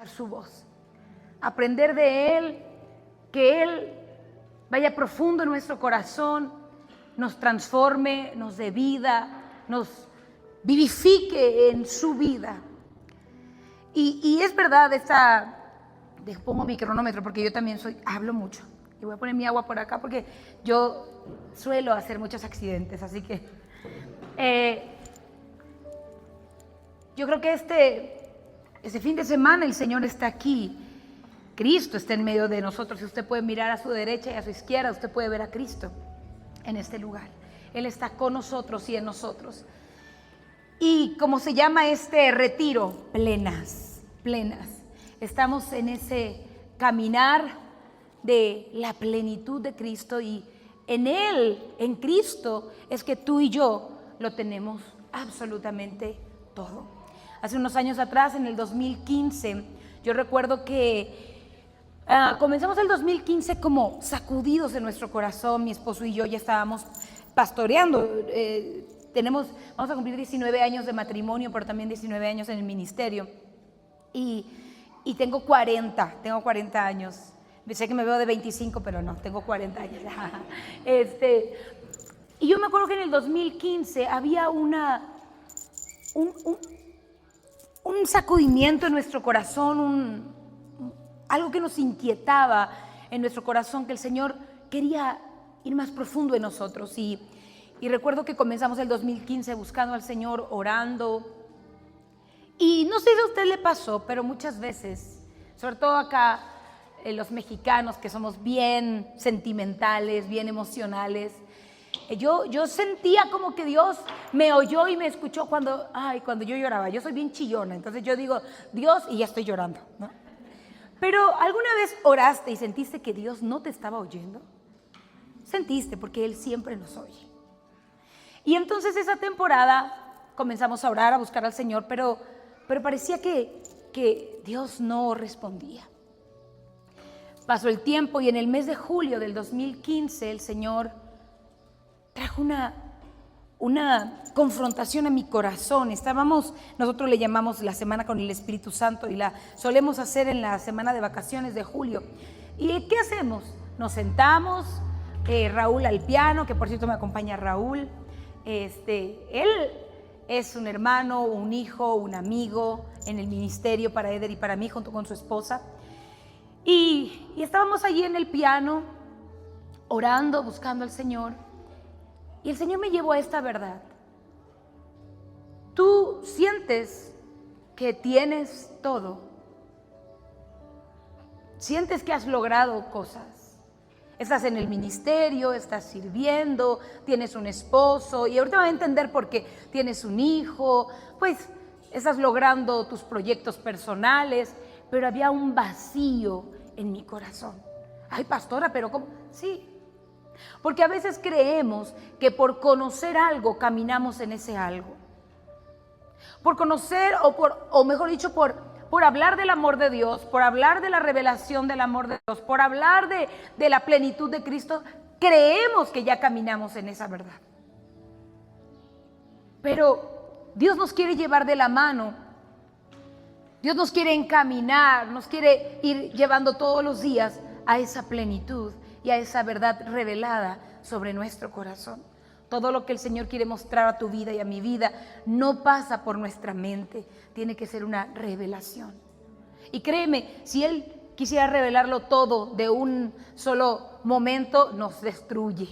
su voz, aprender de Él, que Él vaya profundo en nuestro corazón, nos transforme, nos dé vida, nos vivifique en su vida. Y es verdad, pongo mi cronómetro porque yo también hablo mucho. Y voy a poner mi agua por acá porque yo suelo hacer muchos accidentes, así que yo creo que este fin de semana el Señor está aquí. Cristo está en medio de nosotros. Si usted puede mirar a su derecha y a su izquierda, usted puede ver a Cristo en este lugar. Él está con nosotros y en nosotros. Y como se llama este retiro, plenas. Estamos en ese caminar de la plenitud de Cristo, y en Él, en Cristo, es que tú y yo lo tenemos absolutamente todo. Hace unos años atrás, en el 2015, yo recuerdo que comenzamos el 2015 como sacudidos en nuestro corazón. Mi esposo y yo ya estábamos pastoreando. Vamos a cumplir 19 años de matrimonio, pero también 19 años en el ministerio. Y tengo 40 años. Sé que me veo de 25, pero no, tengo 40 años. Y yo me acuerdo que en el 2015 había un sacudimiento en nuestro corazón, algo que nos inquietaba en nuestro corazón, que el Señor quería ir más profundo en nosotros. Y recuerdo que comenzamos el 2015 buscando al Señor, orando. Y no sé si a usted le pasó, pero muchas veces, sobre todo acá, los mexicanos, que somos bien sentimentales, bien emocionales, yo sentía como que Dios me oyó y me escuchó cuando yo lloraba. Yo soy bien chillona, entonces yo digo Dios y ya estoy llorando, ¿no? Pero ¿alguna vez oraste y sentiste que Dios no te estaba oyendo? Sentiste, porque Él siempre nos oye. Y entonces esa temporada comenzamos a orar, a buscar al Señor, pero parecía que Dios no respondía. Pasó el tiempo y en el mes de julio del 2015 el Señor trajo una confrontación a mi corazón. Nosotros le llamamos la semana con el Espíritu Santo, y la solemos hacer en la semana de vacaciones de julio. ¿Y qué hacemos? Nos sentamos, Raúl al piano, que por cierto me acompaña Raúl. Él es un hermano, un hijo, un amigo en el ministerio para Eder y para mí, junto con su esposa. Y estábamos allí en el piano, orando, buscando al Señor. Y el Señor me llevó a esta verdad. Tú sientes que tienes todo. Sientes que has logrado cosas. Estás en el ministerio, estás sirviendo, tienes un esposo, y ahorita vas a entender por qué tienes un hijo, pues estás logrando tus proyectos personales, pero había un vacío en mi corazón. Ay, pastora, pero ¿cómo? Sí, porque a veces creemos que por conocer algo caminamos en ese algo. Por conocer, o mejor dicho, por hablar del amor de Dios, por hablar de la revelación del amor de Dios, por hablar de la plenitud de Cristo, creemos que ya caminamos en esa verdad. Pero Dios nos quiere llevar de la mano. Dios nos quiere encaminar, nos quiere ir llevando todos los días a esa plenitud y a esa verdad revelada sobre nuestro corazón. Todo lo que el Señor quiere mostrar a tu vida y a mi vida no pasa por nuestra mente, tiene que ser una revelación. Y créeme, si Él quisiera revelarlo todo de un solo momento, nos destruye.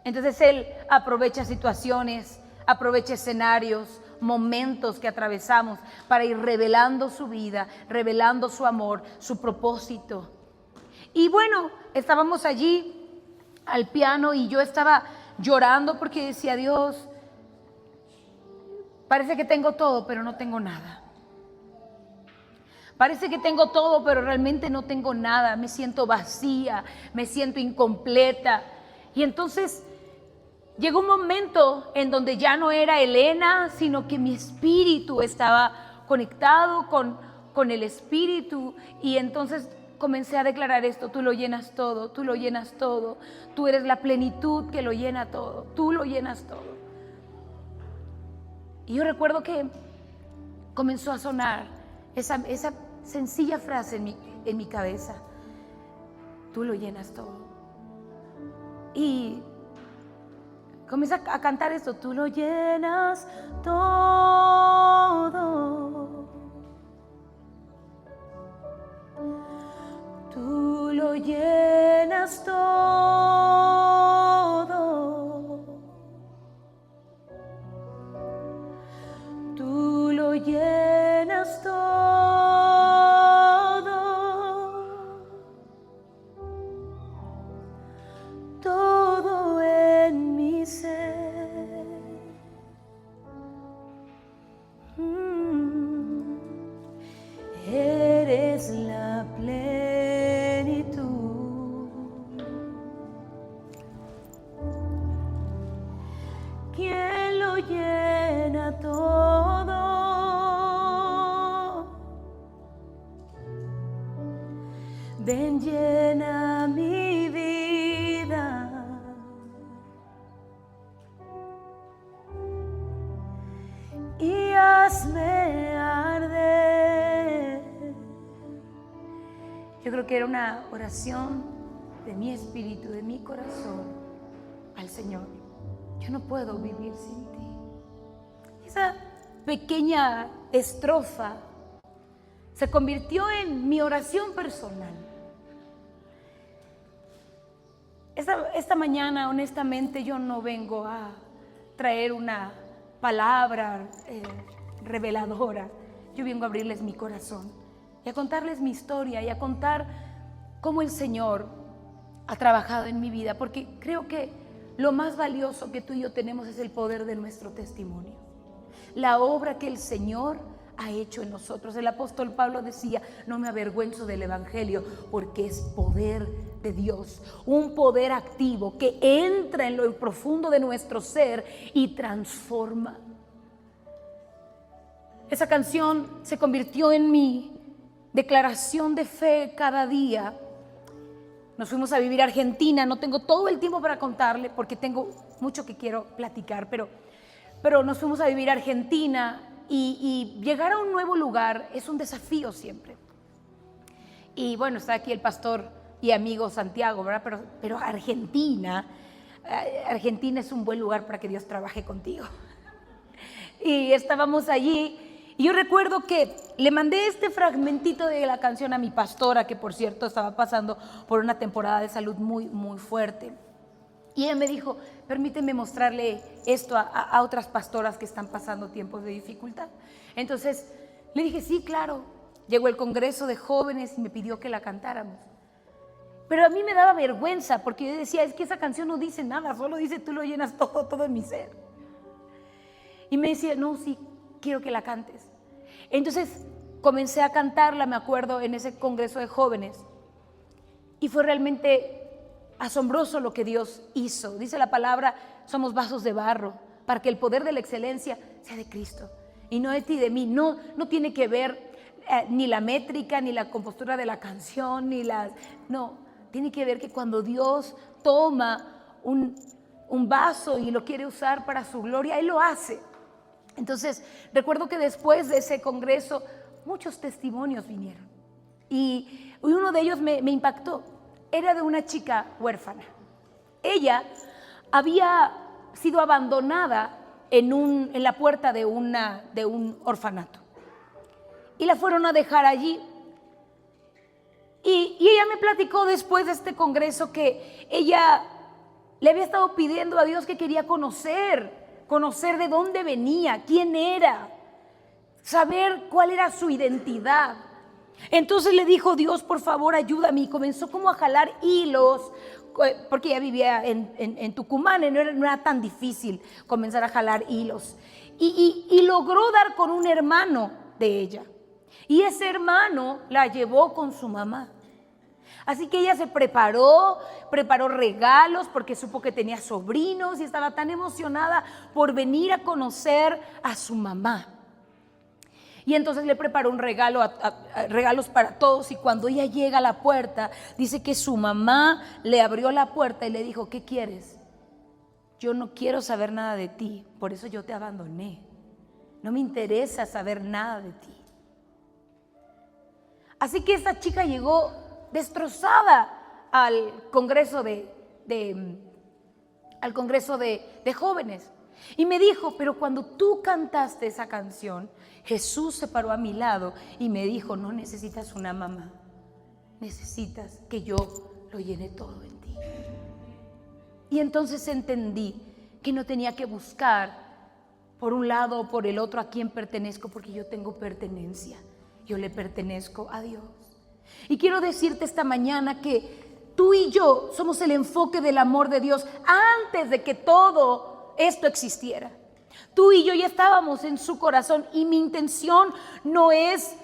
Entonces Él aprovecha situaciones, aprovecha escenarios, momentos que atravesamos para ir revelando su vida, revelando su amor, su propósito. Y bueno, estábamos allí al piano y yo estaba llorando porque decía, Dios, parece que tengo todo, pero no tengo nada. Parece que tengo todo, pero realmente no tengo nada. Me siento vacía, me siento incompleta. Y entonces llegó un momento en donde ya no era Elena, sino que mi espíritu estaba conectado con el Espíritu. Y entonces comencé a declarar esto: tú lo llenas todo, tú lo llenas todo. Tú eres la plenitud que lo llena todo, tú lo llenas todo. Y yo recuerdo que comenzó a sonar esa sencilla frase en mi cabeza: tú lo llenas todo. Y comienza a cantar esto: tú lo llenas todo, tú lo llenas todo, tú lo llenas todo en mi ser. Eres la plenitud. ¿Quién lo llena todo? Ven, llena mi vida. Y hazme arder. Yo creo que era una oración de mi espíritu, de mi corazón al Señor. Yo no puedo vivir sin ti. Esa pequeña estrofa se convirtió en mi oración personal. Esta mañana, honestamente, yo no vengo a traer una palabra reveladora. Yo vengo a abrirles mi corazón y a contarles mi historia y a contar cómo el Señor ha trabajado en mi vida, porque creo que lo más valioso que tú y yo tenemos es el poder de nuestro testimonio, la obra que el Señor ha hecho en nosotros. El apóstol Pablo decía: no me avergüenzo del evangelio, porque es poder de Dios, un poder activo que entra en lo profundo de nuestro ser y transforma. Esa canción se convirtió en mi declaración de fe cada día. Nos fuimos a vivir a Argentina. No tengo todo el tiempo para contarle porque tengo mucho que quiero platicar, pero nos fuimos a vivir a Argentina y llegar a un nuevo lugar es un desafío siempre. Y bueno, está aquí el pastor y amigo Santiago, ¿verdad? Pero Argentina es un buen lugar para que Dios trabaje contigo. Y estábamos allí y yo recuerdo que le mandé este fragmentito de la canción a mi pastora, que por cierto estaba pasando por una temporada de salud muy, muy fuerte. Y ella me dijo: permíteme mostrarle esto a otras pastoras que están pasando tiempos de dificultad. Entonces le dije: sí, claro. Llegó el congreso de jóvenes y me pidió que la cantáramos. Pero a mí me daba vergüenza porque yo decía: es que esa canción no dice nada, solo dice tú lo llenas todo en mi ser. Y me decía: no, sí, quiero que la cantes. Entonces comencé a cantarla, me acuerdo, en ese congreso de jóvenes. Y fue realmente asombroso lo que Dios hizo. Dice la palabra: somos vasos de barro para que el poder de la excelencia sea de Cristo y no de ti, de mí. No tiene que ver ni la métrica, ni la compostura de la canción, no, tiene que ver que cuando Dios toma un vaso y lo quiere usar para su gloria, Él lo hace. Entonces recuerdo que después de ese congreso muchos testimonios vinieron y uno de ellos me impactó. Era de una chica huérfana. Ella había sido abandonada en la puerta de un orfanato y la fueron a dejar allí. Y ella me platicó después de este congreso que ella le había estado pidiendo a Dios que quería conocer de dónde venía, quién era, saber cuál era su identidad. Entonces le dijo: Dios, por favor, ayúdame. Y comenzó como a jalar hilos, porque ella vivía en Tucumán y no era tan difícil comenzar a jalar hilos. Y logró dar con un hermano de ella. Y ese hermano la llevó con su mamá. Así que ella se preparó regalos porque supo que tenía sobrinos y estaba tan emocionada por venir a conocer a su mamá. Y entonces le preparó un regalo, regalos para todos, y cuando ella llega a la puerta, dice que su mamá le abrió la puerta y le dijo: ¿qué quieres? Yo no quiero saber nada de ti, por eso yo te abandoné. No me interesa saber nada de ti. Así que esta chica llegó destrozada al congreso de jóvenes. Y me dijo, pero cuando tú cantaste esa canción, Jesús se paró a mi lado y me dijo, no necesitas una mamá, necesitas que yo lo llene todo en ti. Y entonces entendí que no tenía que buscar por un lado o por el otro a quién pertenezco, porque yo tengo pertenencia, yo le pertenezco a Dios. Y quiero decirte esta mañana que tú y yo somos el enfoque del amor de Dios antes de que todo esto existiera. Tú y yo ya estábamos en su corazón, y mi intención no es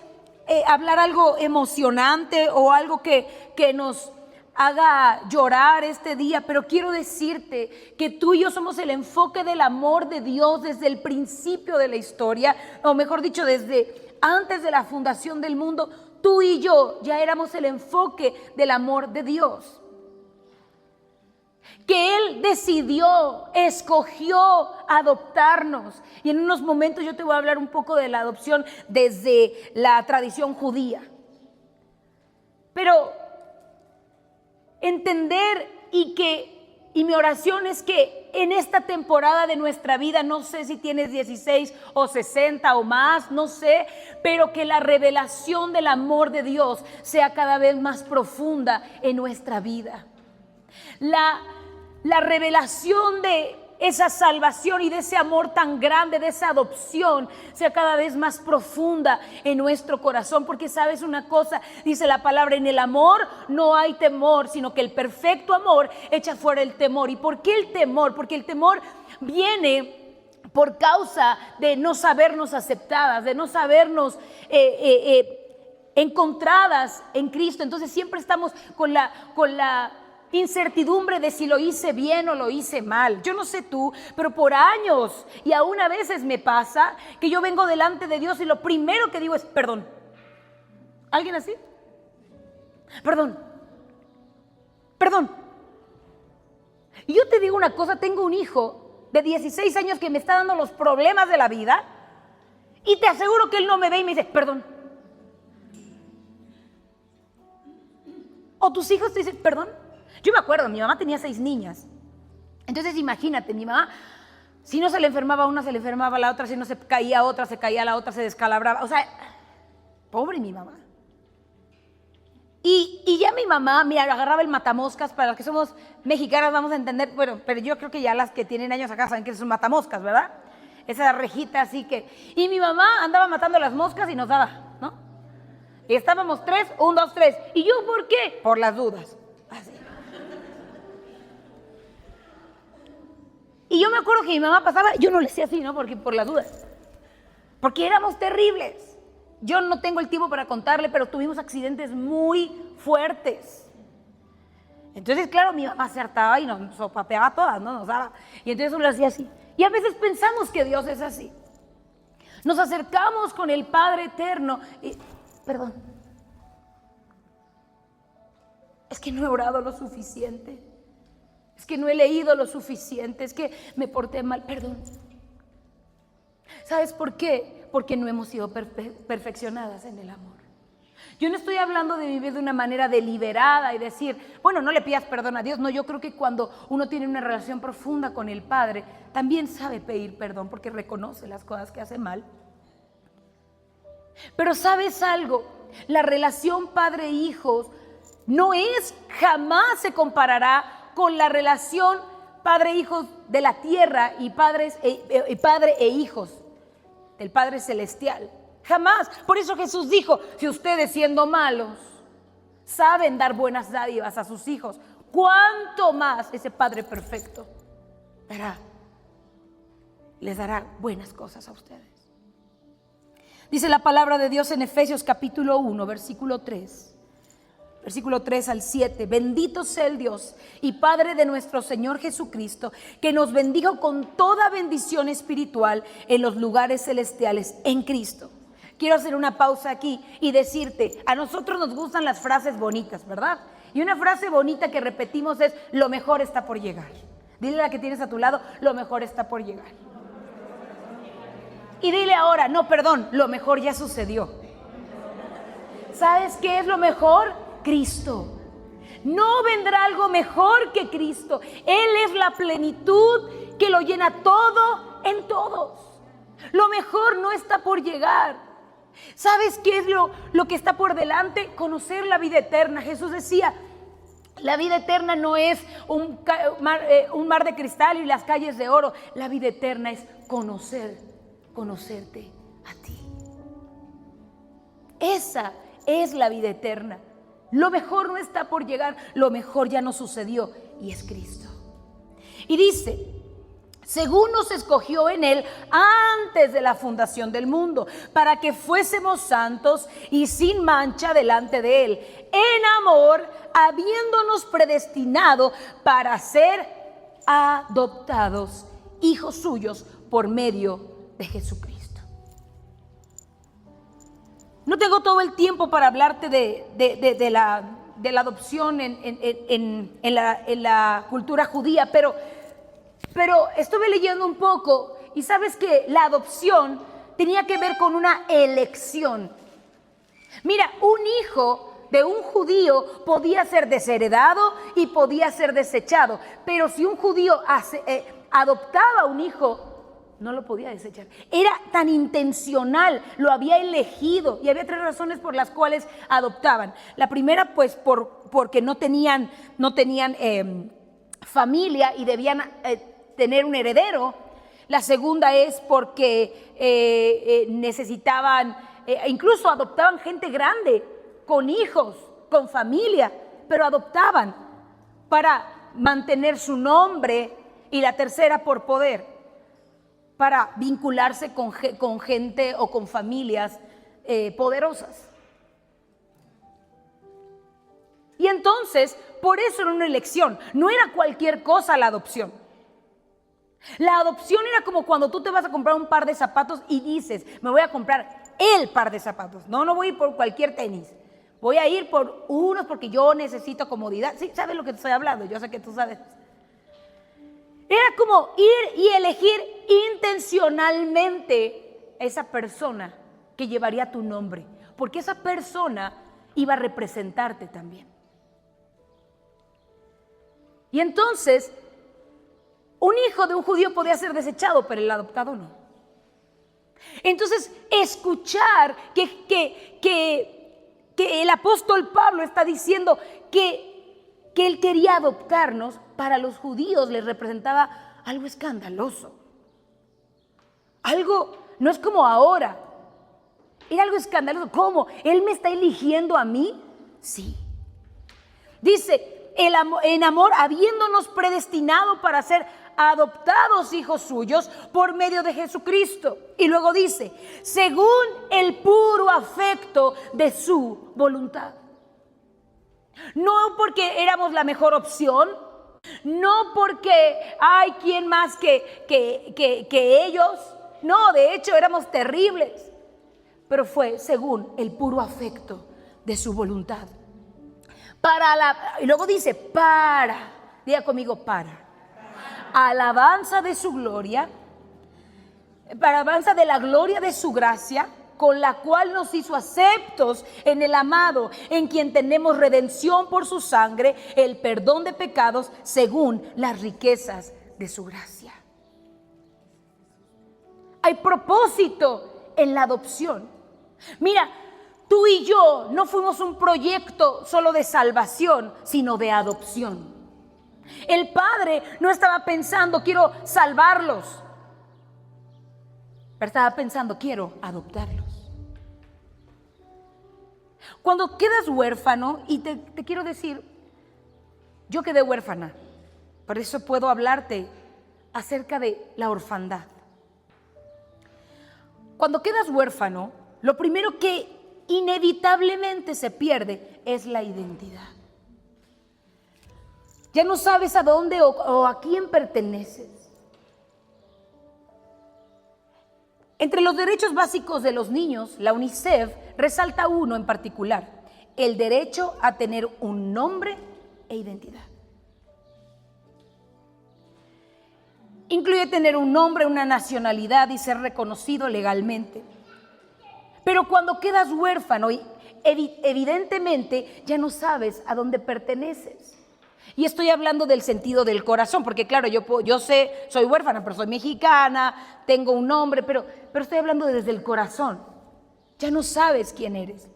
hablar algo emocionante o algo que nos haga llorar este día, pero quiero decirte que tú y yo somos el enfoque del amor de Dios desde el principio de la historia, o mejor dicho, desde antes de la fundación del mundo. Tú y yo ya éramos el enfoque del amor de Dios, que Él decidió, escogió adoptarnos. Y en unos momentos yo te voy a hablar un poco de la adopción desde la tradición judía. Pero entender y mi oración es que en esta temporada de nuestra vida, no sé si tienes 16 o 60 o más, no sé, pero que la revelación del amor de Dios sea cada vez más profunda en nuestra vida. La revelación de esa salvación y de ese amor tan grande, de esa adopción, sea cada vez más profunda en nuestro corazón. Porque sabes una cosa, dice la palabra, en el amor no hay temor, sino que el perfecto amor echa fuera el temor. ¿Y por qué el temor? Porque el temor viene por causa de no sabernos aceptadas, de no sabernos encontradas en Cristo. Entonces siempre estamos con la incertidumbre de si lo hice bien o lo hice mal. Yo no sé tú, pero por años y aún a veces me pasa que yo vengo delante de Dios y lo primero que digo es perdón. ¿Alguien así? Perdón. Y yo te digo una cosa, tengo un hijo de 16 años que me está dando los problemas de la vida, y te aseguro que él no me ve y me dice perdón. O tus hijos te dicen perdón. Yo me acuerdo, mi mamá tenía 6 niñas. Entonces imagínate, mi mamá, si no se le enfermaba una, se le enfermaba la otra, si no se caía otra, se caía la otra, se descalabraba. O sea, pobre mi mamá. Y ya mi mamá me agarraba el matamoscas. Para las que somos mexicanas vamos a entender, bueno, pero yo creo que ya las que tienen años acá saben que es un matamoscas, ¿verdad? Esa rejita así que... Y mi mamá andaba matando las moscas y nos daba, ¿no? Y estábamos 3, 1, 2, 3. ¿Y yo por qué? Por las dudas. Así. Y yo me acuerdo que mi mamá pasaba, yo no le hacía así, ¿no? Porque por las dudas. Porque éramos terribles. Yo no tengo el tiempo para contarle, pero tuvimos accidentes muy fuertes. Entonces, claro, mi mamá se hartaba y nos sopapeaba a todas, ¿no? Nos daba. Y entonces uno lo hacía así. Y a veces pensamos que Dios es así. Nos acercamos con el Padre Eterno y, perdón, es que no he orado lo suficiente. Es que no he leído lo suficiente, es que me porté mal, perdón. ¿Sabes por qué? Porque no hemos sido perfeccionadas en el amor. Yo no estoy hablando de vivir de una manera deliberada y decir, bueno, no le pidas perdón a Dios. No, yo creo que cuando uno tiene una relación profunda con el Padre, también sabe pedir perdón porque reconoce las cosas que hace mal. Pero ¿sabes algo? La relación padre-hijos jamás se comparará con la relación padre-hijos de la tierra y padre e hijos del Padre Celestial. Jamás. Por eso Jesús dijo, si ustedes siendo malos saben dar buenas dádivas a sus hijos, ¿cuánto más ese Padre perfecto les dará buenas cosas a ustedes? Dice la palabra de Dios en Efesios capítulo 1, versículo 3. Versículo 3 al 7, bendito sea el Dios y Padre de nuestro Señor Jesucristo, que nos bendijo con toda bendición espiritual en los lugares celestiales en Cristo. Quiero hacer una pausa aquí y decirte, a nosotros nos gustan las frases bonitas, ¿verdad? Y una frase bonita que repetimos es, lo mejor está por llegar. Dile a la que tienes a tu lado, lo mejor está por llegar. Y dile ahora, no, perdón, lo mejor ya sucedió. ¿sabes qué es lo mejor? Cristo. No vendrá algo mejor que Cristo. Él es la plenitud que lo llena todo en todos. Lo mejor no está por llegar. ¿Sabes qué es lo que está por delante? Conocer la vida eterna. Jesús decía, la vida eterna no es un mar de cristal y las calles de oro. La vida eterna es conocerte a ti. Esa es la vida eterna. Lo mejor no está por llegar, lo mejor ya no sucedió y es Cristo. Y dice, según nos escogió en Él antes de la fundación del mundo, para que fuésemos santos y sin mancha delante de Él, en amor, habiéndonos predestinado para ser adoptados, hijos suyos, por medio de Jesucristo. No tengo todo el tiempo para hablarte de la adopción en la cultura judía, pero estuve leyendo un poco y sabes que la adopción tenía que ver con una elección. Mira, un hijo de un judío podía ser desheredado y podía ser desechado, pero si un judío adoptaba a un hijo, no lo podía desechar. Era tan intencional, lo había elegido y había 3 razones por las cuales adoptaban. La primera, pues, porque no tenían familia y debían tener un heredero. La segunda es porque necesitaban, incluso adoptaban gente grande, con hijos, con familia, pero adoptaban para mantener su nombre. Y la tercera, por poder, para vincularse con gente o con familias poderosas. Y entonces, por eso era una elección, no era cualquier cosa la adopción. La adopción era como cuando tú te vas a comprar un par de zapatos y dices, me voy a comprar el par de zapatos. No voy a ir por cualquier tenis. Voy a ir por unos porque yo necesito comodidad. Sí, ¿sabes lo que te estoy hablando? Yo sé que tú sabes. Era como ir y elegir intencionalmente a esa persona que llevaría tu nombre, porque esa persona iba a representarte también. Y entonces, un hijo de un judío podía ser desechado, pero el adoptado no. Entonces, escuchar que el apóstol Pablo está diciendo que él quería adoptarnos, para los judíos les representaba algo escandaloso. Algo, no es como ahora, era algo escandaloso. ¿Cómo? ¿Él me está eligiendo a mí? Sí. Dice, en amor, habiéndonos predestinado para ser adoptados hijos suyos por medio de Jesucristo. Y luego dice, según el puro afecto de su voluntad. No porque éramos la mejor opción, no porque hay quien más que ellos. No, de hecho éramos terribles, pero fue según el puro afecto de su voluntad. Y luego dice, diga conmigo, para alabanza de su gloria, para alabanza de la gloria de su gracia, con la cual nos hizo aceptos en el amado, en quien tenemos redención por su sangre, el perdón de pecados, según las riquezas de su gracia. Hay propósito en la adopción. Mira, tú y yo no fuimos un proyecto solo de salvación, sino de adopción. El Padre no estaba pensando, quiero salvarlos, pero estaba pensando, quiero adoptarlos. Cuando quedas huérfano, y te quiero decir, yo quedé huérfana, por eso puedo hablarte acerca de la orfandad. Cuando quedas huérfano, lo primero que inevitablemente se pierde es la identidad. Ya no sabes a dónde o a quién perteneces. Entre los derechos básicos de los niños, la UNICEF resalta uno en particular: el derecho a tener un nombre e identidad. Incluye tener un nombre, una nacionalidad y ser reconocido legalmente. Pero cuando quedas huérfano, evidentemente ya no sabes a dónde perteneces. Y estoy hablando del sentido del corazón, porque claro, yo sé, soy huérfana, pero soy mexicana, tengo un nombre, pero estoy hablando desde el corazón. Ya no sabes quién eres.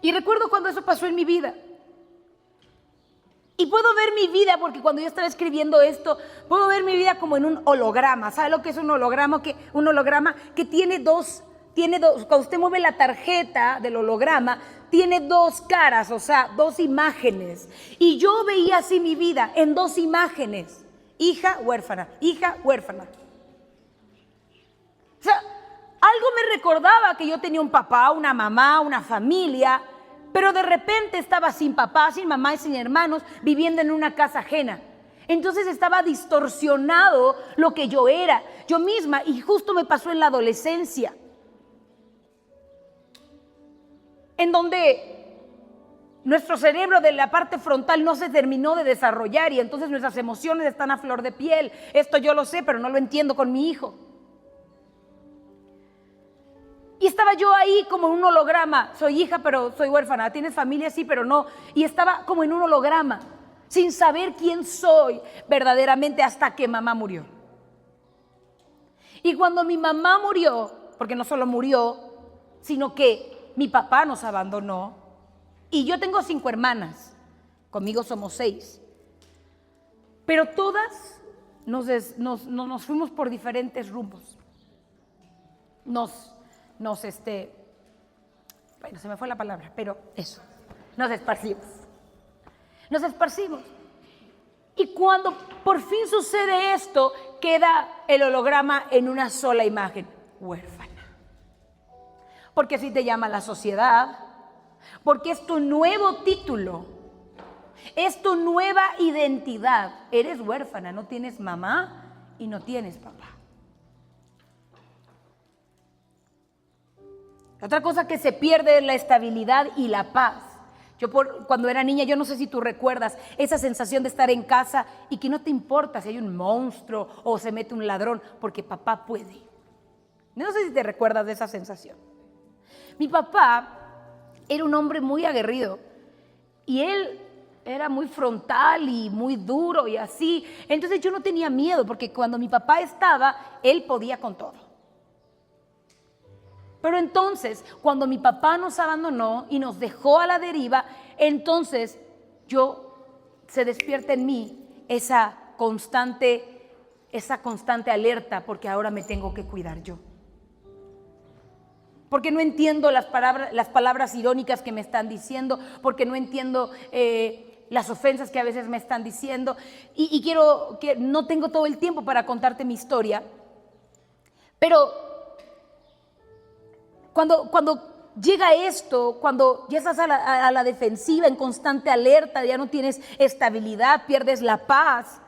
Y recuerdo cuando eso pasó en mi vida. Y puedo ver mi vida, porque cuando yo estaba escribiendo esto, puedo ver mi vida como en un holograma. ¿Sabe lo que es un holograma? Un holograma que tiene dos, cuando usted mueve la tarjeta del holograma, tiene dos caras, o sea, dos imágenes. Y yo veía así mi vida, en dos imágenes. Hija, huérfana, hija, huérfana. O sea, algo me recordaba que yo tenía un papá, una mamá, una familia, pero de repente estaba sin papá, sin mamá y sin hermanos, viviendo en una casa ajena. Entonces estaba distorsionado lo que yo era, yo misma, y justo me pasó en la adolescencia, en donde nuestro cerebro de la parte frontal no se terminó de desarrollar y entonces nuestras emociones están a flor de piel. Esto yo lo sé, pero no lo entiendo con mi hijo. Y estaba yo ahí como en un holograma. Soy hija, pero soy huérfana. ¿Tienes familia? Sí, pero no. Y estaba como en un holograma, sin saber quién soy verdaderamente hasta que mamá murió. Y cuando mi mamá murió, porque no solo murió, sino que mi papá nos abandonó. Y yo tengo 5 hermanas. Conmigo somos 6. Pero todas nos fuimos por diferentes rumbos. Bueno, se me fue la palabra, pero eso, nos esparcimos. Nos esparcimos. Y cuando por fin sucede esto, queda el holograma en una sola imagen, huérfana. Porque así te llama la sociedad, porque es tu nuevo título, es tu nueva identidad. Eres huérfana, no tienes mamá y no tienes papá. Otra cosa que se pierde es la estabilidad y la paz. Cuando era niña, yo no sé si tú recuerdas esa sensación de estar en casa y que no te importa si hay un monstruo o se mete un ladrón, porque papá puede. No sé si te recuerdas de esa sensación. Mi papá era un hombre muy aguerrido y él era muy frontal y muy duro y así. Entonces yo no tenía miedo porque cuando mi papá estaba, él podía con todo. Pero entonces, cuando mi papá nos abandonó y nos dejó a la deriva, entonces se despierta en mí esa constante alerta, porque ahora me tengo que cuidar yo. Porque no entiendo las palabras irónicas que me están diciendo, porque no entiendo las ofensas que a veces me están diciendo, y no tengo todo el tiempo para contarte mi historia, pero cuando llega esto, cuando ya estás a la defensiva, en constante alerta, ya no tienes estabilidad, pierdes la paz,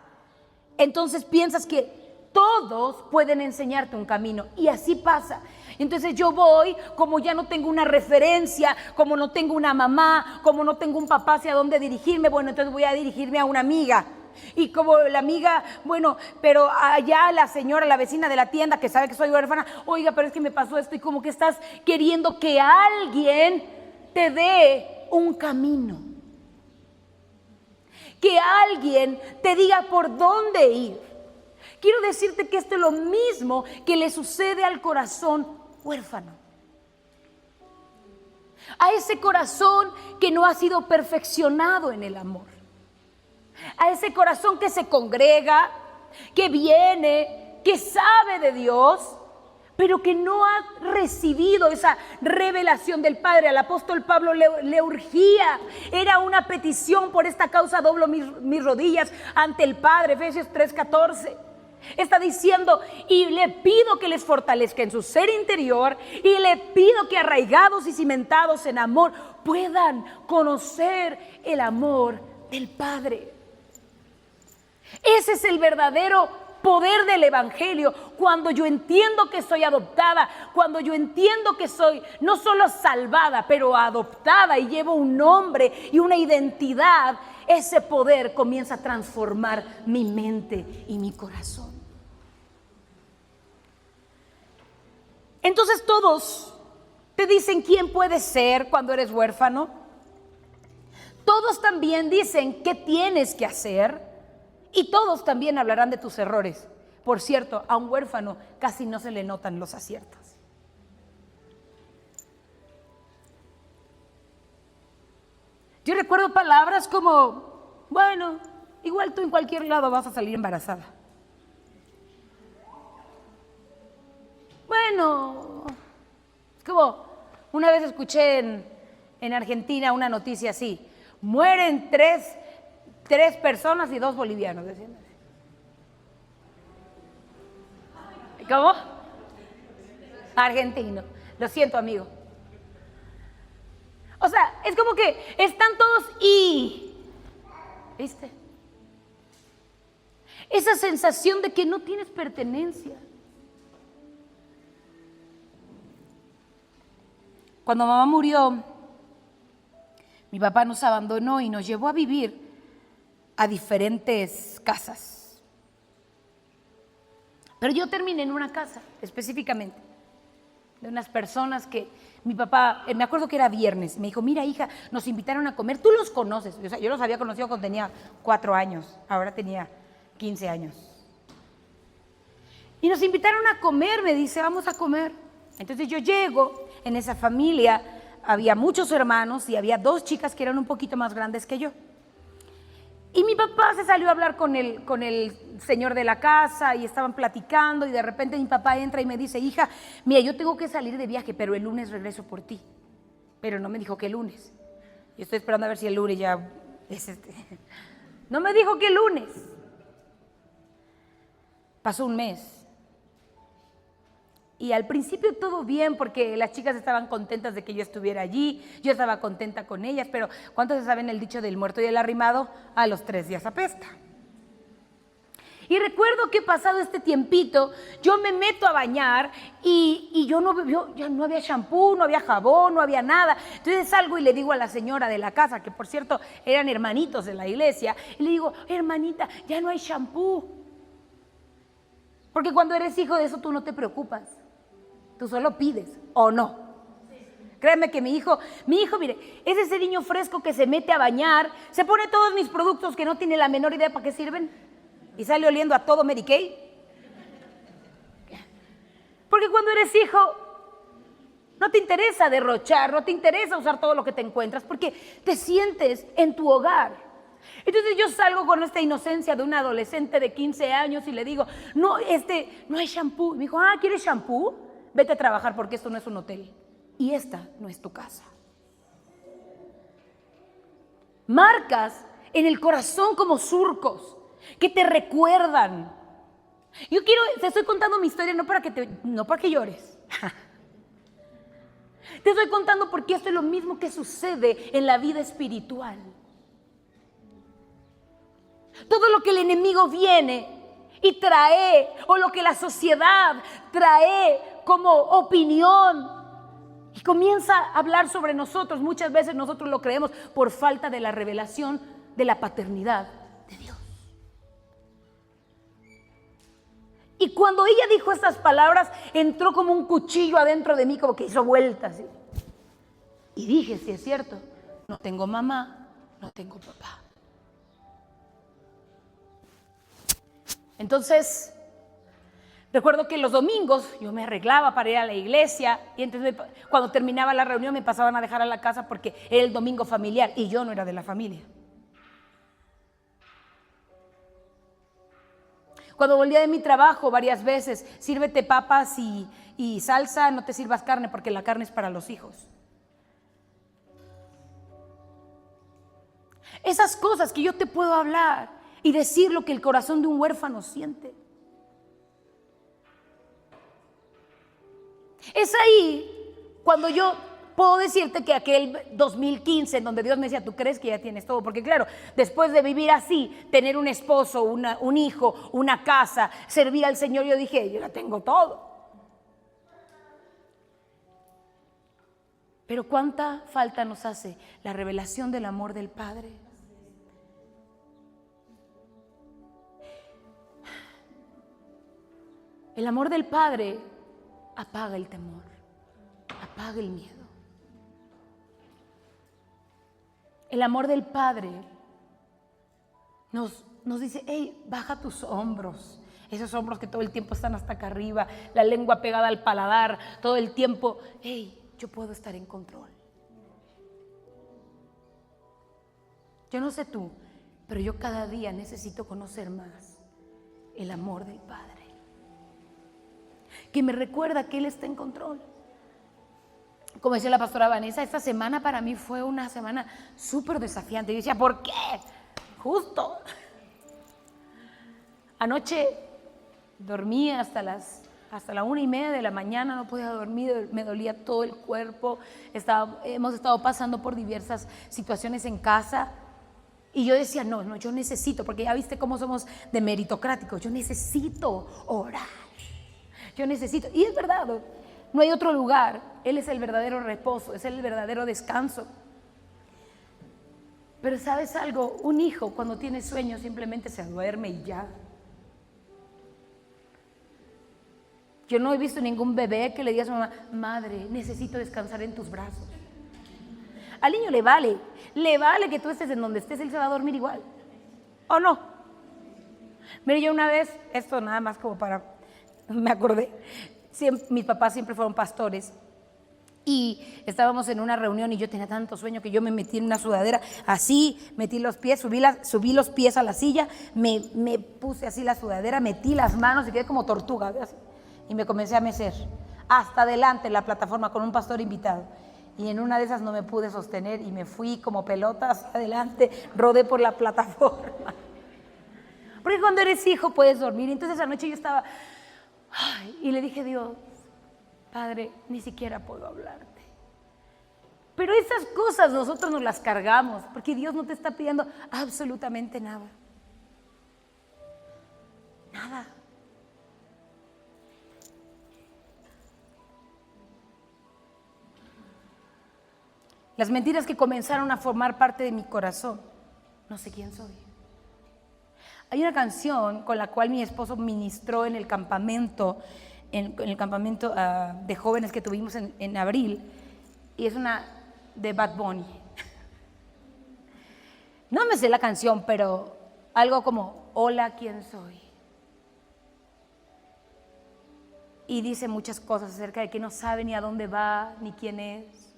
entonces piensas que todos pueden enseñarte un camino, y así pasa. Entonces yo voy, como ya no tengo una referencia, como no tengo una mamá, como no tengo un papá hacia dónde dirigirme, bueno, entonces voy a dirigirme a una amiga. Y como la amiga, bueno, pero allá la señora, la vecina de la tienda que sabe que soy huérfana, oiga, pero es que me pasó esto, y como que estás queriendo que alguien te dé un camino, que alguien te diga por dónde ir. Quiero decirte que esto es lo mismo que le sucede al corazón huérfano, a ese corazón que no ha sido perfeccionado en el amor, a ese corazón que se congrega, que viene, que sabe de Dios, pero que no ha recibido esa revelación del Padre. Al apóstol Pablo le urgía, era una petición: por esta causa doblo mis rodillas ante el Padre. Efesios 3:14. Está diciendo: y le pido que les fortalezca en su ser interior, y le pido que, arraigados y cimentados en amor, puedan conocer el amor del Padre. Ese es el verdadero poder del Evangelio. Cuando yo entiendo que soy adoptada, cuando yo entiendo que soy no solo salvada, pero adoptada, y llevo un nombre y una identidad, ese poder comienza a transformar mi mente y mi corazón. Entonces todos te dicen quién puedes ser cuando eres huérfano. Todos también dicen qué tienes que hacer y todos también hablarán de tus errores. Por cierto, a un huérfano casi no se le notan los aciertos. Yo recuerdo palabras como, bueno, igual tú en cualquier lado vas a salir embarazada. Bueno, es como una vez escuché en Argentina una noticia así, mueren tres personas y 2 bolivianos. Decían. ¿Cómo? Argentino, lo siento, amigo. O sea, es como que están todos y, ¿viste? Esa sensación de que no tienes pertenencia. Cuando mamá murió, mi papá nos abandonó y nos llevó a vivir a diferentes casas. Pero yo terminé en una casa, específicamente, de unas personas que mi papá, me acuerdo que era viernes, me dijo, mira hija, nos invitaron a comer, tú los conoces. O sea, yo los había conocido cuando tenía 4 años, ahora tenía 15 años. Y nos invitaron a comer, me dice, vamos a comer. Entonces yo llego, en esa familia había muchos hermanos y había 2 chicas que eran un poquito más grandes que yo. Y mi papá se salió a hablar con el señor de la casa y estaban platicando y de repente mi papá entra y me dice, hija, mira, yo tengo que salir de viaje, pero el lunes regreso por ti. Pero no me dijo que el lunes. Yo estoy esperando a ver si el lunes ya es No me dijo que el lunes. Pasó un mes. Y al principio todo bien porque las chicas estaban contentas de que yo estuviera allí, yo estaba contenta con ellas, pero ¿cuántos se saben el dicho del muerto y el arrimado? A los 3 días apesta. Y recuerdo que pasado este tiempito, yo me meto a bañar y ya no había shampoo, no había jabón, no había nada. Entonces salgo y le digo a la señora de la casa, que por cierto eran hermanitos de la iglesia, y le digo, hermanita, ya no hay shampoo. Porque cuando eres hijo de eso tú no te preocupas. Tú solo pides, ¿o no? Créeme que mi hijo, mire, es ese niño fresco que se mete a bañar, se pone todos mis productos que no tiene la menor idea para qué sirven y sale oliendo a todo Mary Kay. Porque cuando eres hijo, no te interesa derrochar, no te interesa usar todo lo que te encuentras, porque te sientes en tu hogar. Entonces yo salgo con esta inocencia de una adolescente de 15 años y le digo, no hay shampoo. Y me dijo, ¿quieres shampoo? Vete a trabajar porque esto no es un hotel y esta no es tu casa. Marcas en el corazón como surcos que te recuerdan. Te estoy contando mi historia no para que llores. Te estoy contando porque esto es lo mismo que sucede en la vida espiritual. Todo lo que el enemigo viene y trae, o lo que la sociedad trae como opinión y comienza a hablar sobre nosotros, muchas veces nosotros lo creemos por falta de la revelación de la paternidad de Dios. Y cuando ella dijo estas palabras, entró como un cuchillo adentro de mí, como que hizo vueltas. Y dije, sí es cierto, no tengo mamá, no tengo papá. Entonces, recuerdo que los domingos yo me arreglaba para ir a la iglesia y entonces cuando terminaba la reunión me pasaban a dejar a la casa porque era el domingo familiar y yo no era de la familia. Cuando volvía de mi trabajo varias veces, sírvete papas y salsa, no te sirvas carne porque la carne es para los hijos. Esas cosas que yo te puedo hablar y decir lo que el corazón de un huérfano siente. Es ahí cuando yo puedo decirte que aquel 2015 en donde Dios me decía, ¿tú crees que ya tienes todo? Porque claro, después de vivir así, tener un esposo, un hijo, una casa, servir al Señor, yo dije, yo ya tengo todo. Pero ¿cuánta falta nos hace la revelación del amor del Padre? El amor del Padre apaga el temor. apague el miedo. El amor del Padre nos dice, hey, baja tus hombros. Esos hombros que todo el tiempo están hasta acá arriba, la lengua pegada al paladar, todo el tiempo, hey, yo puedo estar en control. Yo no sé tú, pero yo cada día necesito conocer más el amor del Padre, que me recuerda que Él está en control. Como decía la pastora Vanessa, esta semana para mí fue una semana súper desafiante. Yo decía, ¿por qué? Justo. Anoche dormí hasta la 1:30 de la mañana, no podía dormir, me dolía todo el cuerpo. Hemos estado pasando por diversas situaciones en casa. Y yo decía, no, yo necesito, porque ya viste cómo somos de meritocráticos, yo necesito orar. Yo necesito, y es verdad, no hay otro lugar. Él es el verdadero reposo, es el verdadero descanso. Pero ¿sabes algo? Un hijo cuando tiene sueño simplemente se duerme y ya. Yo no he visto ningún bebé que le diga a su mamá, madre, necesito descansar en tus brazos. Al niño le vale que tú estés en donde estés, él se va a dormir igual. ¿O no? Mire, yo una vez, esto nada más como para, me acordé, mis papás siempre fueron pastores y estábamos en una reunión y yo tenía tanto sueño que yo me metí en una sudadera, así, metí los pies, subí los pies a la silla, me puse así la sudadera, metí las manos y quedé como tortuga, así, y me comencé a mecer hasta adelante en la plataforma con un pastor invitado. Y en una de esas no me pude sostener y me fui como pelota hacia adelante, rodé por la plataforma. Porque cuando eres hijo puedes dormir. Entonces anoche yo estaba, y le dije, Dios, Padre, ni siquiera puedo hablarte. Pero esas cosas nosotros nos las cargamos, porque Dios no te está pidiendo absolutamente nada. Nada. Las mentiras que comenzaron a formar parte de mi corazón. No sé quién soy. Hay una canción con la cual mi esposo ministró en el campamento, de jóvenes que tuvimos en abril, y es una de Bad Bunny. No me sé la canción, pero algo como, hola, ¿quién soy? Y dice muchas cosas acerca de que no sabe ni a dónde va, ni quién es.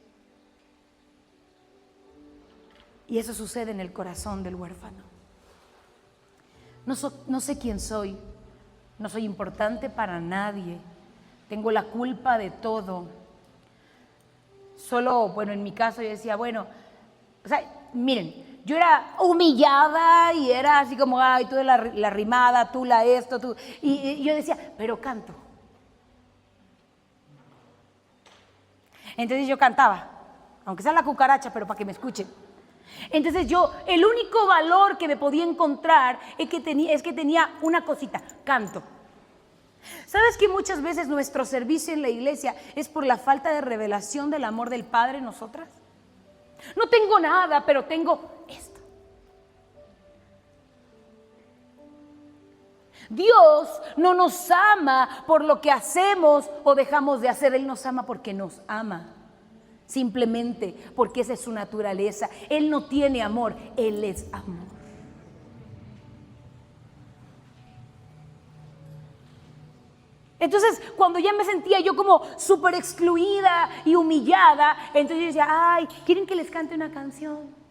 Y eso sucede en el corazón del huérfano. No sé quién soy, no soy importante para nadie, tengo la culpa de todo. Solo, bueno, en mi caso yo decía, bueno, o sea, miren, yo era humillada y era así como, ay, tú la rimada, tú la esto, tú. Y yo decía, pero canto. Entonces yo cantaba, aunque sea la cucaracha, pero para que me escuchen. Entonces yo, el único valor que me podía encontrar es que tenía una cosita, canto. ¿Sabes que muchas veces nuestro servicio en la iglesia es por la falta de revelación del amor del Padre en nosotras? No tengo nada, pero tengo esto. Dios no nos ama por lo que hacemos o dejamos de hacer, Él nos ama porque nos ama. Simplemente porque esa es su naturaleza. Él no tiene amor, Él es amor. Entonces, cuando ya me sentía yo como súper excluida y humillada, entonces yo decía, ay, ¿quieren que les cante una canción?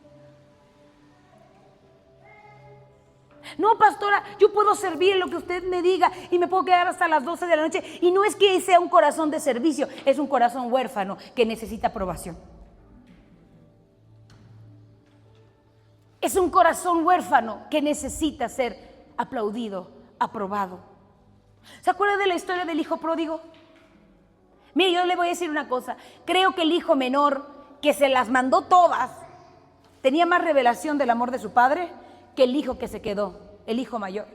No, pastora, yo puedo servir en lo que usted me diga y me puedo quedar hasta las 12 de la noche. Y no es que sea un corazón de servicio, es un corazón huérfano que necesita aprobación. Es un corazón huérfano que necesita ser aplaudido, aprobado. ¿Se acuerda de la historia del hijo pródigo? Mire, yo le voy a decir una cosa. Creo que el hijo menor, que se las mandó todas, tenía más revelación del amor de su padre que el hijo que se quedó, el hijo mayor.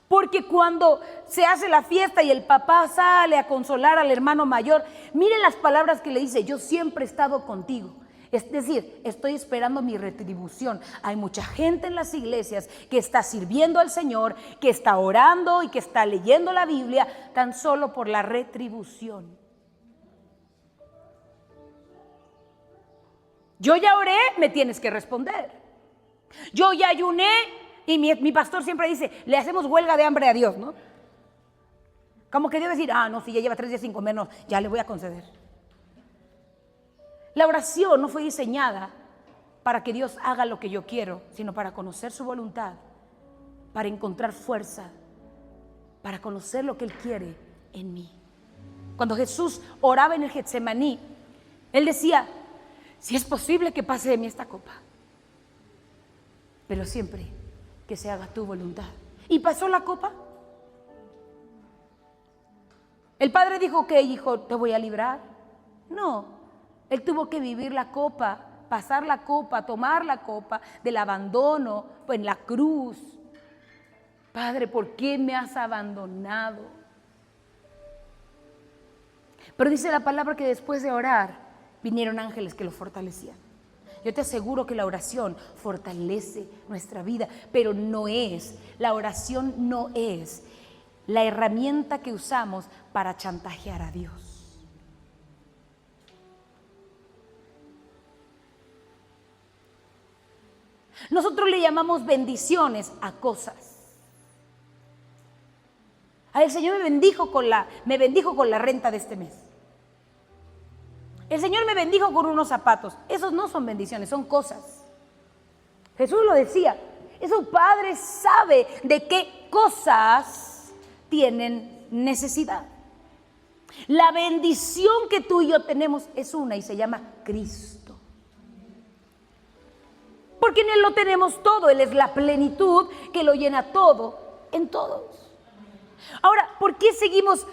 Porque cuando se hace la fiesta y el papá sale a consolar al hermano mayor, miren las palabras que le dice, yo siempre he estado contigo. Es decir, estoy esperando mi retribución. Hay mucha gente en las iglesias que está sirviendo al Señor, que está orando y que está leyendo la Biblia tan solo por la retribución. Yo ya oré, me tienes que responder. Yo ya ayuné y mi pastor siempre dice, le hacemos huelga de hambre a Dios, ¿no? Como que Dios decir, no, si ya lleva 3 días sin comer, no, ya le voy a conceder. La oración no fue diseñada para que Dios haga lo que yo quiero, sino para conocer su voluntad, para encontrar fuerza, para conocer lo que Él quiere en mí. Cuando Jesús oraba en el Getsemaní, Él decía, si es posible que pase de mí esta copa, pero siempre que se haga tu voluntad. ¿Y pasó la copa? El Padre dijo, ok, hijo, te voy a librar. No, Él tuvo que vivir la copa, pasar la copa, tomar la copa del abandono en la cruz. Padre, ¿por qué me has abandonado? Pero dice la palabra que después de orar, vinieron ángeles que lo fortalecían. Yo te aseguro que la oración fortalece nuestra vida, pero la oración no es la herramienta que usamos para chantajear a Dios. Nosotros le llamamos bendiciones a cosas. El Señor me bendijo con la renta de este mes. El Señor me bendijo con unos zapatos. Esos no son bendiciones, son cosas. Jesús lo decía. Su Padre sabe de qué cosas tienen necesidad. La bendición que tú y yo tenemos es una y se llama Cristo. Porque en Él lo tenemos todo. Él es la plenitud que lo llena todo en todos. Ahora, ¿por qué seguimos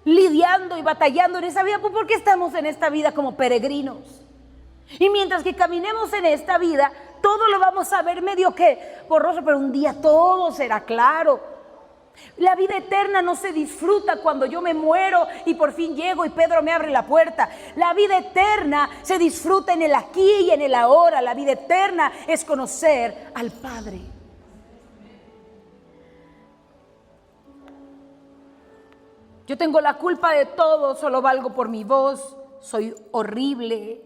lidiando y batallando en esa vida? Pues porque estamos en esta vida como peregrinos. Y mientras que caminemos en esta vida, todo lo vamos a ver medio que borroso, pero un día todo será claro. La vida eterna no se disfruta cuando yo me muero y por fin llego y Pedro me abre la puerta. La vida eterna se disfruta en el aquí y en el ahora. La vida eterna es conocer al Padre. Yo tengo la culpa de todo, solo valgo por mi voz, soy horrible,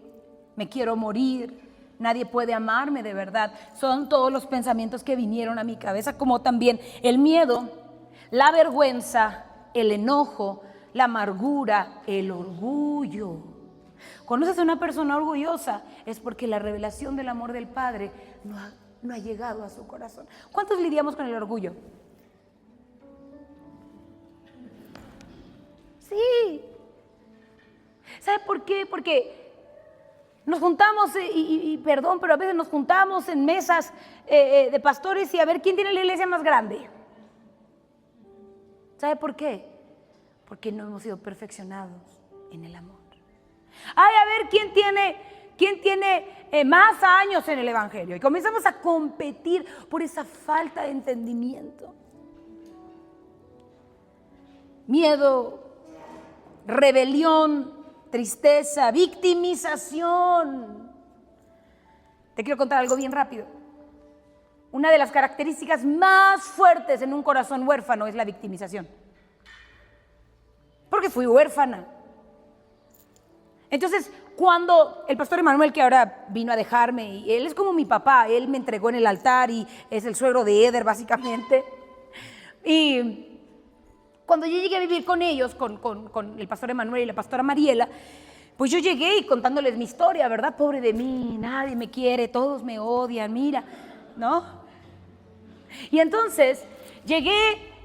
me quiero morir, nadie puede amarme de verdad. Son todos los pensamientos que vinieron a mi cabeza, como también el miedo, la vergüenza, el enojo, la amargura, el orgullo. ¿Conoces a una persona orgullosa? Es porque la revelación del amor del Padre no ha llegado a su corazón. ¿Cuántos lidiamos con el orgullo? Sí. ¿Sabe por qué? Porque nos juntamos, perdón, pero a veces nos juntamos en mesas de pastores y a ver quién tiene la iglesia más grande. ¿Sabe por qué? Porque no hemos sido perfeccionados en el amor. Ay, a ver quién tiene más años en el evangelio. Y comenzamos a competir por esa falta de entendimiento. Miedo, rebelión, tristeza, victimización. Te quiero contar algo bien rápido. Una de las características más fuertes en un corazón huérfano es la victimización. Porque fui huérfana. Entonces, cuando el pastor Emanuel, que ahora vino a dejarme, y él es como mi papá, él me entregó en el altar y es el suegro de Eder, básicamente. Y cuando yo llegué a vivir con ellos, con el pastor Emanuel y la pastora Mariela, pues yo llegué y contándoles mi historia, ¿verdad? Pobre de mí, nadie me quiere, todos me odian, mira, ¿no? Y entonces llegué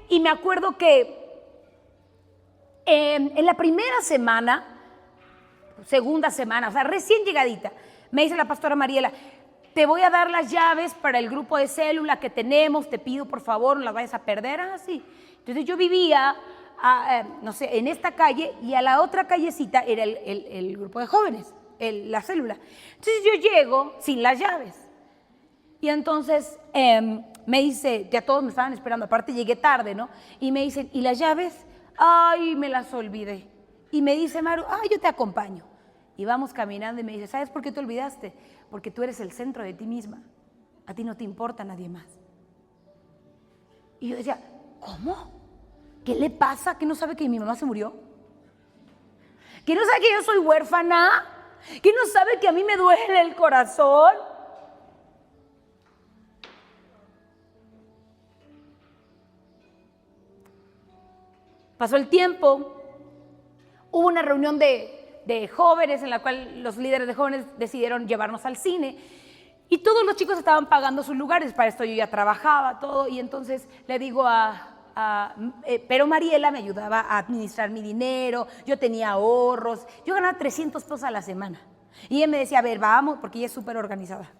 y me acuerdo que en la primera semana, segunda semana, o sea, recién llegadita, me dice la pastora Mariela, te voy a dar las llaves para el grupo de célula que tenemos, te pido por favor no las vayas a perder, así. Entonces yo vivía, no sé, en esta calle y a la otra callecita era el grupo de jóvenes, la célula. Entonces yo llego sin las llaves y entonces me dice, ya todos me estaban esperando, aparte llegué tarde, ¿no? Y me dicen, ¿y las llaves? Ay, me las olvidé. Y me dice Maru, yo te acompaño. Y vamos caminando y me dice, ¿sabes por qué te olvidaste? Porque tú eres el centro de ti misma. A ti no te importa nadie más. Y yo decía, ¿cómo? ¿Qué le pasa? ¿Que no sabe que mi mamá se murió? ¿Que no sabe que yo soy huérfana? ¿Que no sabe que a mí me duele el corazón? Pasó el tiempo, hubo una reunión de jóvenes en la cual los líderes de jóvenes decidieron llevarnos al cine y todos los chicos estaban pagando sus lugares. Para esto yo ya trabajaba todo y entonces le digo pero Mariela me ayudaba a administrar mi dinero, yo tenía ahorros, yo ganaba 300 pesos a la semana y ella me decía, a ver, vamos, porque ella es súper organizada,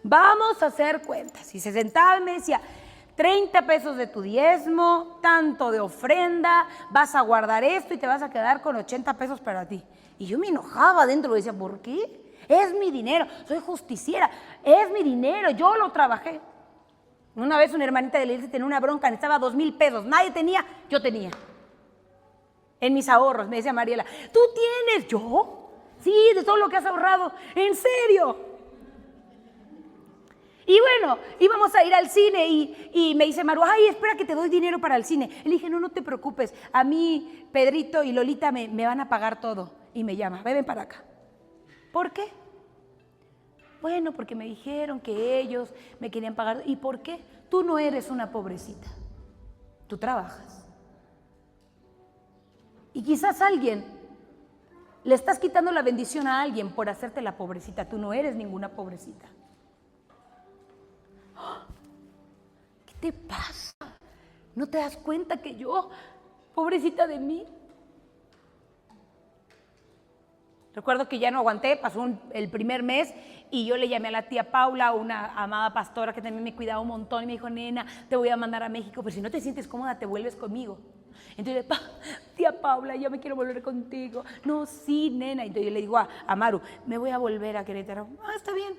vamos a hacer cuentas. Y se sentaba y me decía, 30 pesos de tu diezmo, tanto de ofrenda, vas a guardar esto y te vas a quedar con 80 pesos para ti. Y yo me enojaba dentro, decía, ¿por qué? Es mi dinero, soy justiciera, es mi dinero, yo lo trabajé. Una vez una hermanita de la iglesia tenía una bronca, necesitaba 2,000 pesos, nadie tenía, yo tenía. En mis ahorros, me decía Mariela, ¿tú tienes? ¿Yo? Sí, de todo lo que has ahorrado, ¿en serio? Y bueno, íbamos a ir al cine y me dice Maru, ay, espera que te doy dinero para el cine. Le dije, no te preocupes, a mí Pedrito y Lolita me van a pagar todo. Y me llama, ven para acá. ¿Por qué? Bueno, porque me dijeron que ellos me querían pagar. ¿Y por qué? Tú no eres una pobrecita, tú trabajas. Y quizás alguien, le estás quitando la bendición a alguien por hacerte la pobrecita. Tú no eres ninguna pobrecita. ¿Qué te pasa? ¿No te das cuenta que yo, pobrecita de mí? Recuerdo que ya no aguanté, pasó el primer mes y yo le llamé a la tía Paula, una amada pastora que también me cuidaba un montón, y me dijo, nena, te voy a mandar a México, pero si no te sientes cómoda, te vuelves conmigo. Entonces, tía Paula, yo me quiero volver contigo. No, sí, nena. Entonces yo le digo a Maru, me voy a volver a Querétaro. Está bien.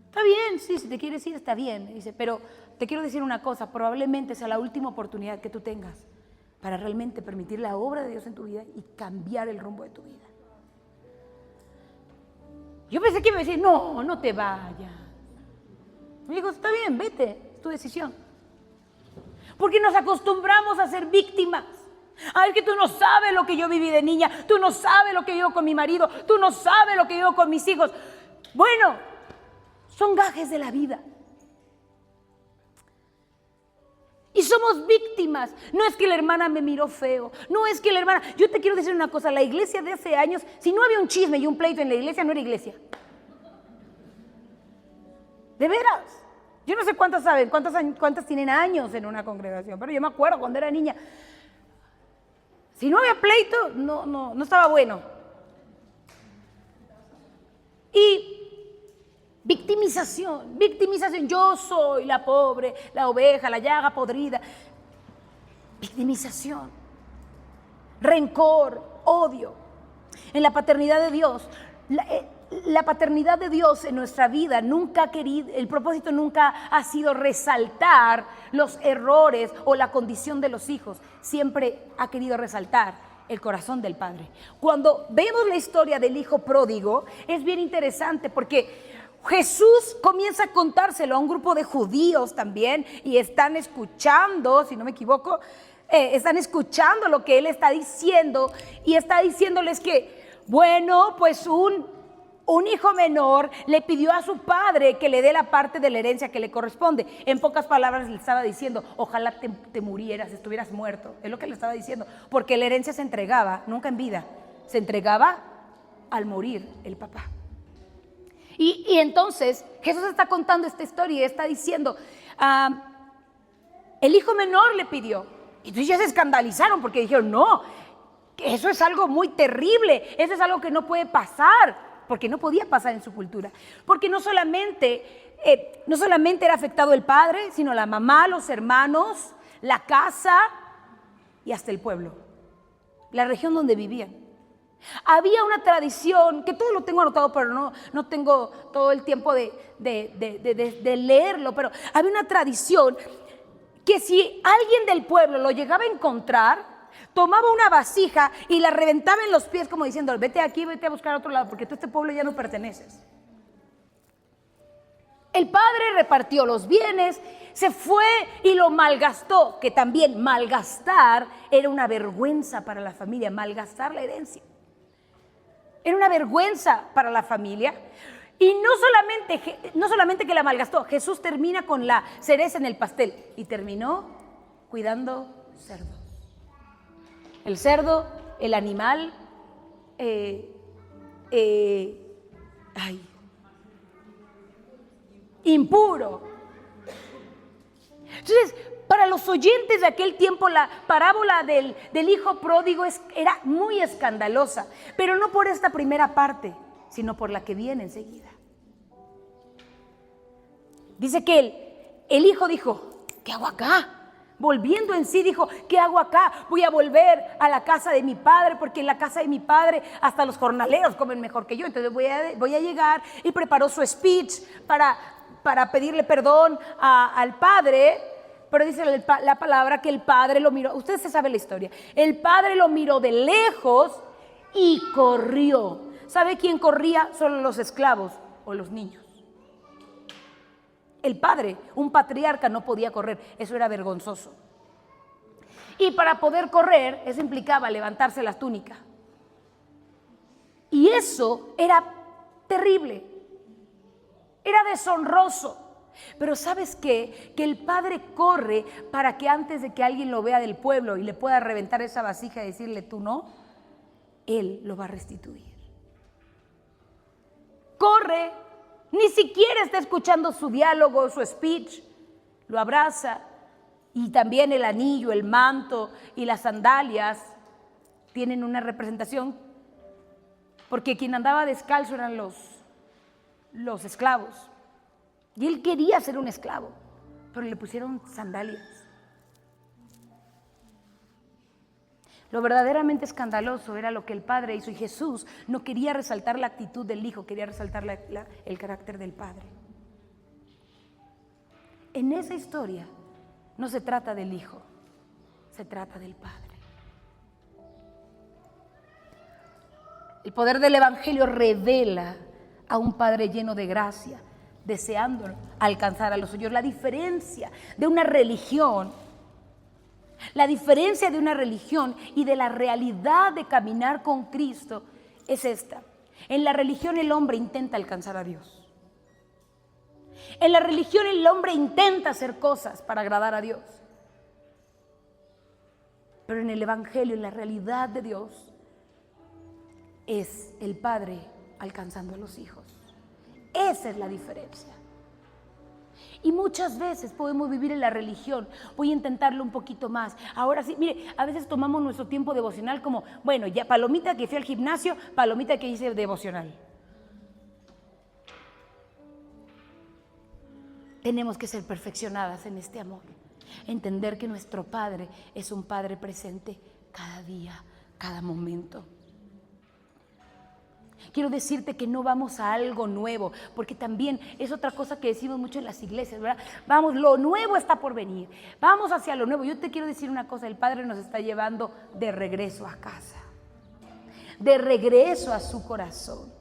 Está bien, sí, si te quieres ir, está bien. Dice, pero te quiero decir una cosa, probablemente sea la última oportunidad que tú tengas para realmente permitir la obra de Dios en tu vida y cambiar el rumbo de tu vida. Yo pensé que iba a decir, no te vayas. Me dijo, está bien, vete, es tu decisión. Porque nos acostumbramos a ser víctimas. Ay, que tú no sabes lo que yo viví de niña, tú no sabes lo que vivo con mi marido, tú no sabes lo que vivo con mis hijos. Bueno, son gajes de la vida. Y somos víctimas. No es que la hermana me miró feo, no es que la hermana... Yo te quiero decir una cosa, la iglesia de hace años, si no había un chisme y un pleito en la iglesia, no era iglesia. De veras. Yo no sé cuántas saben, cuántas tienen años en una congregación, pero yo me acuerdo cuando era niña. Si no había pleito, no estaba bueno. Y victimización. Yo soy la pobre, la oveja, la llaga podrida. Victimización. Rencor, odio. En la paternidad de Dios, la paternidad de Dios en nuestra vida nunca ha querido, el propósito nunca ha sido resaltar los errores o la condición de los hijos. Siempre ha querido resaltar el corazón del Padre. Cuando vemos la historia del hijo pródigo, es bien interesante porque Jesús comienza a contárselo a un grupo de judíos también y están escuchando, si no me equivoco, están escuchando lo que él está diciendo y está diciéndoles que, bueno, pues un hijo menor le pidió a su padre que le dé la parte de la herencia que le corresponde. En pocas palabras le estaba diciendo, ojalá te murieras, estuvieras muerto. Es lo que le estaba diciendo, porque la herencia se entregaba, nunca en vida, se entregaba al morir el papá. Y entonces Jesús está contando esta historia y está diciendo, el hijo menor le pidió. Y entonces ya se escandalizaron porque dijeron, no, eso es algo muy terrible, eso es algo que no puede pasar, porque no podía pasar en su cultura. Porque no solamente era afectado el padre, sino la mamá, los hermanos, la casa y hasta el pueblo, la región donde vivían. Había una tradición, que todo lo tengo anotado, pero no tengo todo el tiempo de leerlo, pero había una tradición que si alguien del pueblo lo llegaba a encontrar, tomaba una vasija y la reventaba en los pies como diciendo, vete aquí, vete a buscar a otro lado, porque tú a este pueblo ya no perteneces. El padre repartió los bienes, se fue y lo malgastó, que también malgastar era una vergüenza para la familia, malgastar la herencia. Era una vergüenza para la familia. Y no solamente que la malgastó, Jesús termina con la cereza en el pastel y terminó cuidando cerdos. El cerdo, el animal, impuro. Entonces, para los oyentes de aquel tiempo, la parábola del hijo pródigo era muy escandalosa, pero no por esta primera parte, sino por la que viene enseguida. Dice que el hijo dijo, ¿qué hago acá? Volviendo en sí dijo, ¿qué hago acá? Voy a volver a la casa de mi padre, porque en la casa de mi padre hasta los jornaleros comen mejor que yo. Entonces voy a llegar, y preparó su speech para pedirle perdón al padre. Pero dice la palabra que el padre lo miró. Usted se sabe la historia. El padre lo miró de lejos y corrió. ¿Sabe quién corría? Solo los esclavos o los niños. El padre, un patriarca, no podía correr. Eso era vergonzoso. Y para poder correr, eso implicaba levantarse la túnica. Y eso era terrible. Era deshonroso. Pero ¿sabes qué? Que el padre corre para que antes de que alguien lo vea del pueblo y le pueda reventar esa vasija y decirle tú no, él lo va a restituir. Corre, ni siquiera está escuchando su diálogo, su speech, lo abraza. Y también el anillo, el manto y las sandalias tienen una representación, porque quien andaba descalzo eran los esclavos. Y él quería ser un esclavo, pero le pusieron sandalias. Lo verdaderamente escandaloso era lo que el padre hizo, y Jesús no quería resaltar la actitud del hijo, quería resaltar el carácter del padre. En esa historia no se trata del hijo, se trata del padre. El poder del evangelio revela a un padre lleno de gracia, deseando alcanzar a los suyos. La diferencia de una religión y de la realidad de caminar con Cristo es esta. En la religión el hombre intenta alcanzar a Dios. En la religión el hombre intenta hacer cosas para agradar a Dios. Pero en el evangelio, en la realidad de Dios, es el Padre alcanzando a los hijos. Esa es la diferencia. Y muchas veces podemos vivir en la religión. Voy a intentarlo un poquito más. Ahora sí, mire, a veces tomamos nuestro tiempo devocional como, bueno, ya palomita que fui al gimnasio, palomita que hice devocional. Tenemos que ser perfeccionadas en este amor. Entender que nuestro Padre es un Padre presente cada día, cada momento. Quiero decirte que no vamos a algo nuevo, porque también es otra cosa que decimos mucho en las iglesias, ¿verdad? Vamos, lo nuevo está por venir, vamos hacia lo nuevo. Yo te quiero decir una cosa, el Padre nos está llevando de regreso a casa, de regreso a su corazón,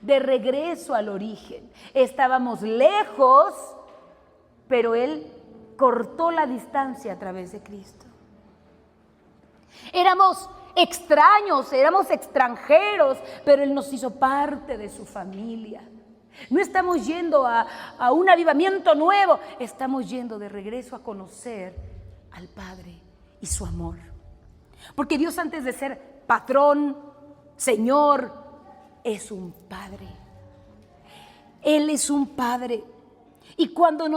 de regreso al origen. Estábamos lejos, pero Él cortó la distancia a través de Cristo. Éramos extraños, éramos extranjeros, pero Él nos hizo parte de su familia. No estamos yendo a un avivamiento nuevo, estamos yendo de regreso a conocer al Padre y su amor. Porque Dios, antes de ser patrón, Señor, es un Padre. Él es un Padre. Y cuando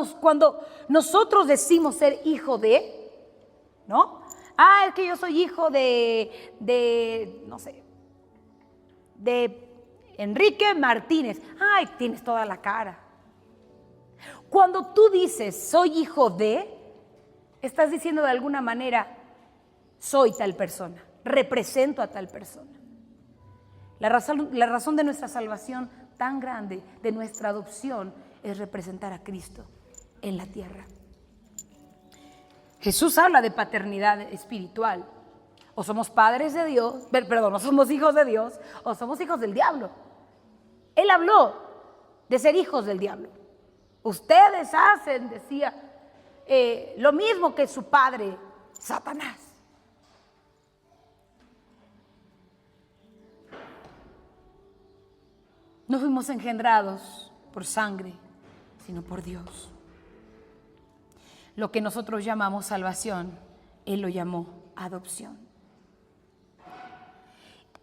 nosotros decimos ser hijo de, ¿no? Es que yo soy hijo no sé, de Enrique Martínez. Ay, tienes toda la cara. Cuando tú dices soy hijo de, estás diciendo de alguna manera soy tal persona, represento a tal persona. La razón de nuestra salvación tan grande, de nuestra adopción, es representar a Cristo en la tierra. Jesús habla de paternidad espiritual. O somos padres de Dios, o somos hijos de Dios, o somos hijos del diablo. Él habló de ser hijos del diablo. Ustedes hacen, decía, lo mismo que su padre, Satanás. No fuimos engendrados por sangre, sino por Dios. Lo que nosotros llamamos salvación, Él lo llamó adopción.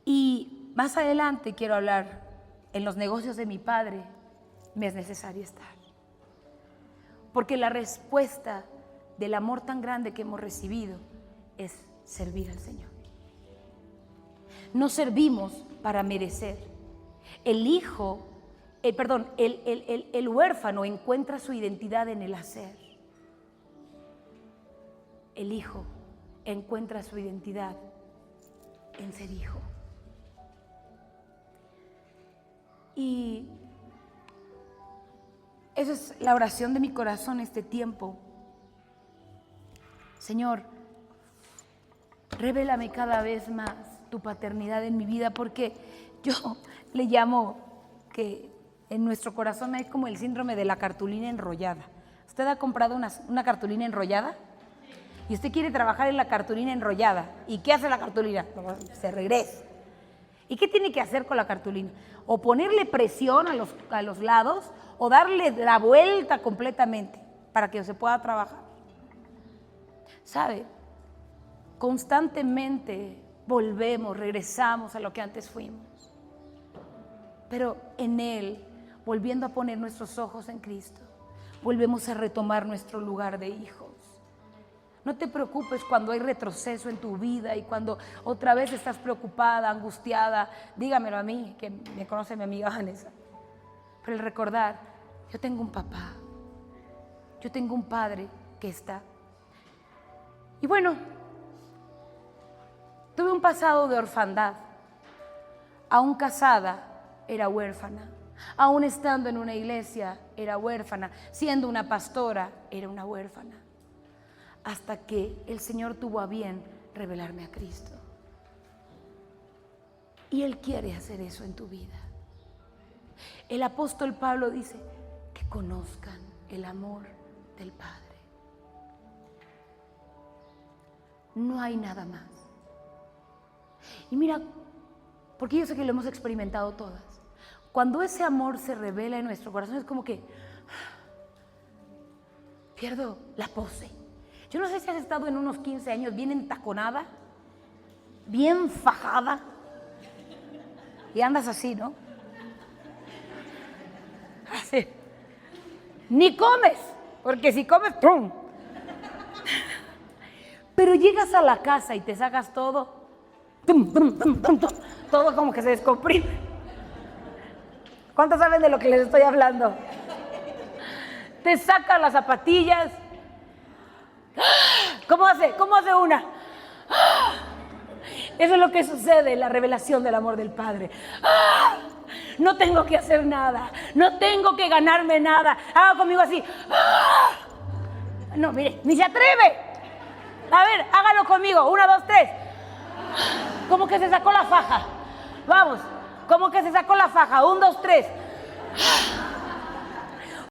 Y más adelante quiero hablar, en los negocios de mi padre me es necesario estar. Porque la respuesta del amor tan grande que hemos recibido es servir al Señor. No servimos para merecer. El huérfano encuentra su identidad en el hacer. El hijo encuentra su identidad en ser hijo. Y esa es la oración de mi corazón este tiempo. Señor, revélame cada vez más tu paternidad en mi vida, porque yo le llamo que en nuestro corazón hay como el síndrome de la cartulina enrollada. ¿Usted ha comprado una cartulina enrollada? Y usted quiere trabajar en la cartulina enrollada. ¿Y qué hace la cartulina? Se regresa. ¿Y qué tiene que hacer con la cartulina? O ponerle presión a los lados o darle la vuelta completamente para que se pueda trabajar. ¿Sabe? Constantemente regresamos a lo que antes fuimos. Pero en Él, volviendo a poner nuestros ojos en Cristo, volvemos a retomar nuestro lugar de hijos. No te preocupes cuando hay retroceso en tu vida y cuando otra vez estás preocupada, angustiada. Dígamelo a mí, que me conoce mi amiga Vanessa. Pero el recordar, yo tengo un papá, yo tengo un padre que está. Y bueno, tuve un pasado de orfandad. Aún casada, era huérfana. Aún estando en una iglesia, era huérfana. Siendo una pastora, era una huérfana. Hasta que el Señor tuvo a bien revelarme a Cristo. Y Él quiere hacer eso en tu vida. El apóstol Pablo dice que conozcan el amor del Padre. No hay nada más. Y mira, porque yo sé que lo hemos experimentado todas. Cuando ese amor se revela en nuestro corazón, es como que pierdo la pose. Yo no sé si has estado en unos 15 años bien entaconada, bien fajada, y andas así, ¿no? Así. Ni comes, porque si comes, ¡pum! Pero llegas a la casa y te sacas todo, ¡tum, tum, tum, tum, tum! Todo como que se descomprime. ¿Cuántos saben de lo que les estoy hablando? Te sacas las zapatillas. ¿Cómo hace una? Eso es lo que sucede en la revelación del amor del Padre. No tengo que hacer nada, no tengo que ganarme nada. Haga conmigo así. No, mire, ni se atreve. A ver, hágalo conmigo. 1, 2, 3. Como que se sacó la faja. Vamos, como que se sacó la faja. 1, 2, 3.